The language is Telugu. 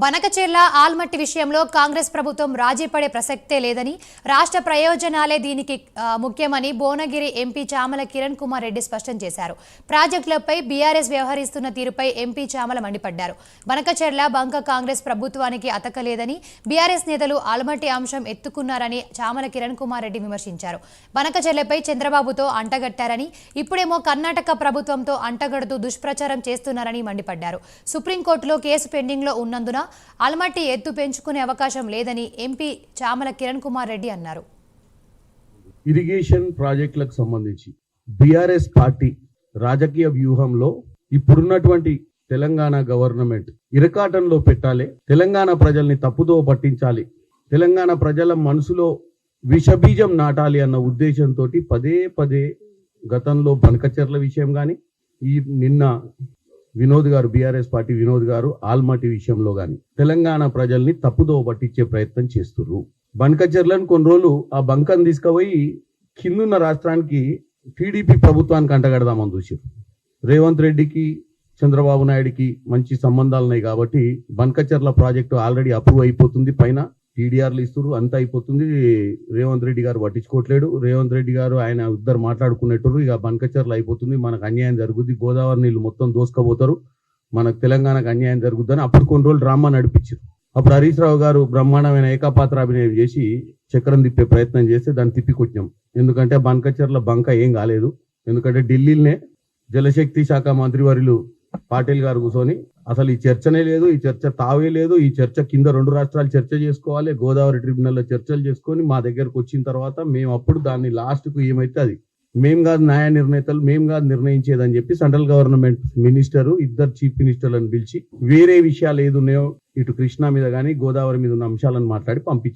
బనకచెర్ల ఆల్మట్టి విషయంలో కాంగ్రెస్ ప్రభుత్వం రాజీ పడే ప్రసక్తే లేదని, రాష్ట్ర ప్రయోజనాలే దీనికి ముఖ్యమని భువనగిరి ఎంపీ చామల కిరణ్ కుమార్ రెడ్డి స్పష్టం చేశారు. ప్రాజెక్టులపై బీఆర్ఎస్ వ్యవహరిస్తున్న తీరుపై ఎంపీ చామల మండిపడ్డారు. బనకచెర్ల బంక కాంగ్రెస్ ప్రభుత్వానికి అతకలేదని, బీఆర్ఎస్ నేతలు ఆల్మట్టి అంశం ఎత్తుకున్నారని చామల కిరణ్ కుమార్ రెడ్డి విమర్శించారు. బనకచెర్లపై చంద్రబాబుతో అంటగట్టారని, ఇప్పుడేమో కర్ణాటక ప్రభుత్వంతో అంటగడుతూ దుష్ప్రచారం చేస్తున్నారని మండిపడ్డారు. సుప్రీంకోర్టులో కేసు పెండింగ్ లో ఉన్నందున ఆల్మట్టి ఎత్తు పెంచుకునే అవకాశం లేదని ఎంపీ చామల కిరణ్ కుమార్ రెడ్డి అన్నారు. ఇరిగేషన్ ప్రాజెక్టులకు సంబంధించి బీఆర్ఎస్ పార్టీ రాజకీయ వ్యూహంలో ఇప్పుడున్నటువంటి తెలంగాణ గవర్నమెంట్ ఇరకాటంలో పెట్టాలి, తెలంగాణ ప్రజల్ని తప్పుదో పట్టించాలి, తెలంగాణ ప్రజల మనసులో విషబీజం నాటాలి అన్న ఉద్దేశంతో పదే పదే గతంలో బనకచెర్ల విషయం కానీ, ఈ నిన్న వినోద్ గారు బీఆర్ఎస్ పార్టీ వినోద్ గారు ఆల్మట్టి విషయంలో కానీ తెలంగాణ ప్రజల్ని తప్పుదో పట్టించే ప్రయత్నం చేస్తున్నారు. బనకచెర్లను కొన్ని రోజులు ఆ బంకను తీసుకుపోయి కిందున్న రాష్ట్రానికి టీడీపీ ప్రభుత్వానికి అంటగడదామని చూసారు. రేవంత్ రెడ్డికి చంద్రబాబు నాయుడికి మంచి సంబంధాలు ఉన్నాయి కాబట్టి బనకచెర్ల ప్రాజెక్టు ఆల్రెడీ అప్రూవ్ అయిపోతుంది, పైన టీడీఆర్లు ఇస్తారు, అంతా అయిపోతుంది. రేవంత్ రెడ్డి గారు పట్టించుకోవట్లేడు. రేవంత్ రెడ్డి గారు ఆయన ఇద్దరు మాట్లాడుకునేటరు, ఇక బనకచెర్ల అయిపోతుంది, మనకు అన్యాయం జరుగుద్ది, గోదావరి నీళ్ళు మొత్తం దోసుకపోతారు, మనకు తెలంగాణకు అన్యాయం జరుగుద్దని అప్పుడు కొన్ని రోజులు డ్రామా నడిపించారు. అప్పుడు హరీష్ రావు గారు బ్రహ్మాండమైన ఏకాపాత్ర అభినయం చేసి చక్రం తిప్పే ప్రయత్నం చేస్తే దాన్ని తిప్పికొచ్చాం. ఎందుకంటే బనకచెర్ల బంక ఏం కాలేదు. ఎందుకంటే ఢిల్లీలోనే జలశక్తి శాఖ మంత్రివర్యులు పాటిల్ గారు కూర్చొని అసలు ఈ చర్చనే లేదు, ఈ చర్చ తావే లేదు, ఈ చర్చ కింద రెండు రాష్ట్రాలు చర్చ చేసుకోవాలి, గోదావరి ట్రిబ్యునల్లో చర్చలు చేసుకొని మా దగ్గరకు వచ్చిన తర్వాత మేము అప్పుడు దాన్ని లాస్ట్కు ఏమైతే అది మేం కాదు న్యాయ నిర్ణేతలు, మేం కాదు నిర్ణయించేదని చెప్పి సెంట్రల్ గవర్నమెంట్ మినిస్టరు ఇద్దరు చీఫ్ మినిస్టర్లను పిలిచి వేరే విషయాలు ఏదున్నాయో ఇటు కృష్ణా మీద కానీ గోదావరి మీద ఉన్న అంశాలను మాట్లాడి పంపించారు.